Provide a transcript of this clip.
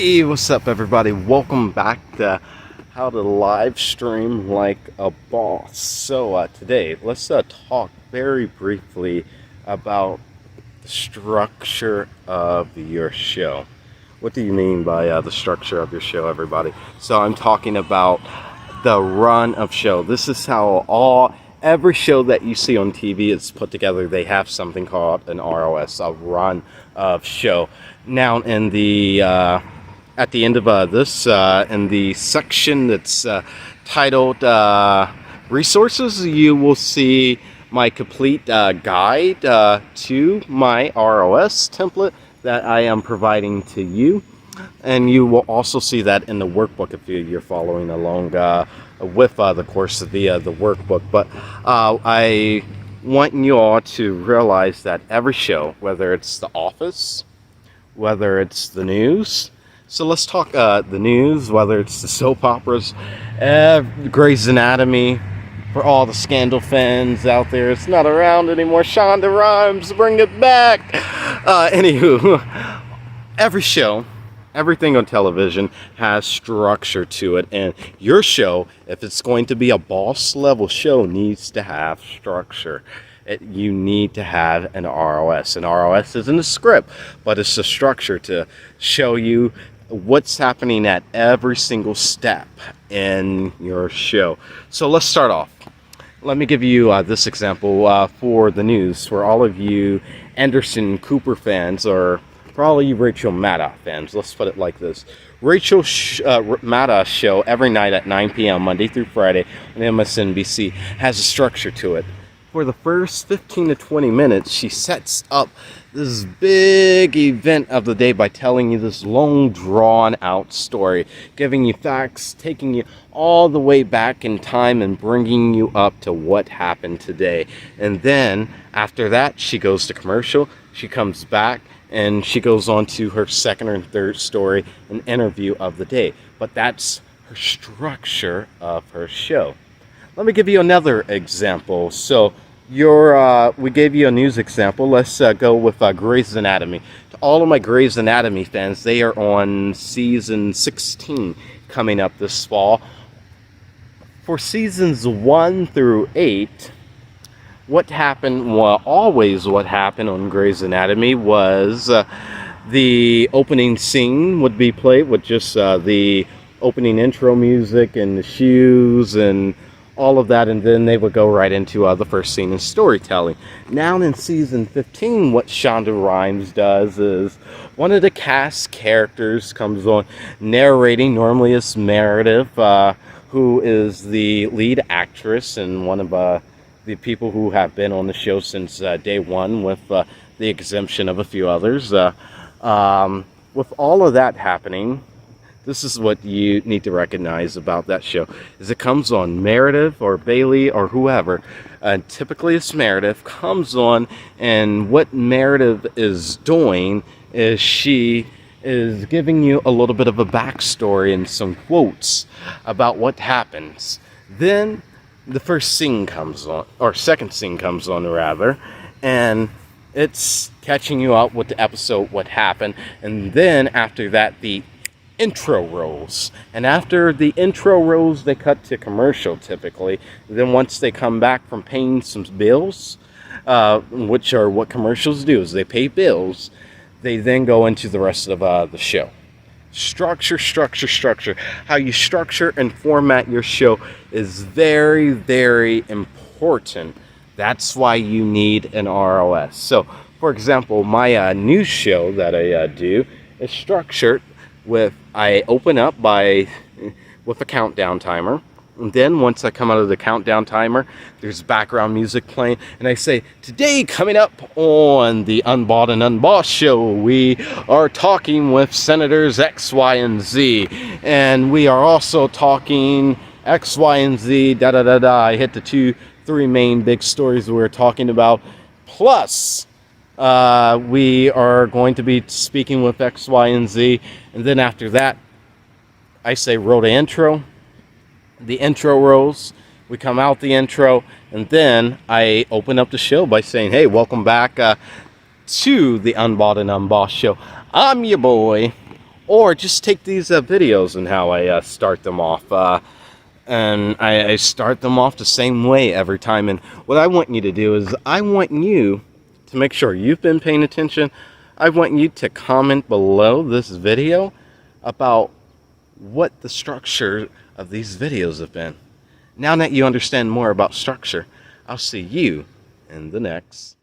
Hey, what's up, everybody? Welcome back to How to Live Stream Like a Boss. So, today, let's talk very briefly about the structure of your show. What do you mean by the structure of your show, everybody? So, I'm talking about the run of show. This is how every show that you see on TV is put together. They have something called an ROS, a run of show. Now, in the at the end of this, in the section that's titled Resources, you will see my complete guide to my ROS template that I am providing to you. And you will also see that in the workbook if you're following along with the course via the workbook. But I want you all to realize that every show, whether it's The Office, whether it's the news, so let's talk the news, whether it's the soap operas, Grey's Anatomy, for all the Scandal fans out there. It's not around anymore. Shonda Rhimes, bring it back. Anywho, every show, everything on television has structure to it, and your show, if it's going to be a boss level show, needs to have structure. You need to have an ROS. An ROS isn't a script, but it's a structure to show you what's happening at every single step in your show. So let's start off. Let me give you this example for the news. For all of you Anderson Cooper fans, or for all of you Rachel Maddow fans, let's put it like this. Rachel Maddow show every night at 9 p.m. Monday through Friday on MSNBC has a structure to it. For the first 15 to 20 minutes, she sets up this big event of the day by telling you this long, drawn-out story, giving you facts, taking you all the way back in time and bringing you up to what happened today. And then, after that, she goes to commercial, she comes back, and she goes on to her second or third story, an interview of the day. But that's her structure of her show. Let me give you another example. So, we gave you a news example. Let's go with Grey's Anatomy. To all of my Grey's Anatomy fans, they are on season 16 coming up this fall. For seasons 1 through 8, what happened, well, always what happened on Grey's Anatomy was the opening scene would be played with just the opening intro music and the shoes and all of that, and then they would go right into the first scene in storytelling. Now in season 15, what Shonda Rhimes does is one of the cast characters comes on narrating. Normally it's Meredith, who is the lead actress and one of the people who have been on the show since day one, with the exemption of a few others. With all of that happening, this is what you need to recognize about that show, is it comes on Meredith or Bailey or whoever, typically it's Meredith, comes on, and what Meredith is doing is she is giving you a little bit of a backstory and some quotes about what happens. Then the first scene comes on, or second scene comes on rather, and it's catching you up with the episode, what happened, and then after that the intro rolls, and after the intro rolls they cut to commercial typically. Then once they come back from paying some bills, which are what commercials do, is they pay bills, they then go into the rest of the show. Structure. How you structure and format your show is very, very important. That's why you need an ROS. So for example, my news show that I do is structured with, I open up with a countdown timer, and then once I come out of the countdown timer, there's background music playing, and I say, today coming up on the Unbought and Unbossed show, we are talking with Senators X, Y, and Z, and we are also talking X, Y, and Z, I hit the 2-3 main big stories we're talking about, plus we are going to be speaking with X, Y, and Z. And then after that, I say roll the intro. The intro rolls. We come out the intro. And then I open up the show by saying, hey, welcome back to the Unbought and Unbossed show. I'm your boy, or just take these videos and how I start them off. And I start them off the same way every time. And what I want you to do is I want you to make sure you've been paying attention. I want you to comment below this video about what the structure of these videos have been. Now that you understand more about structure, I'll see you in the next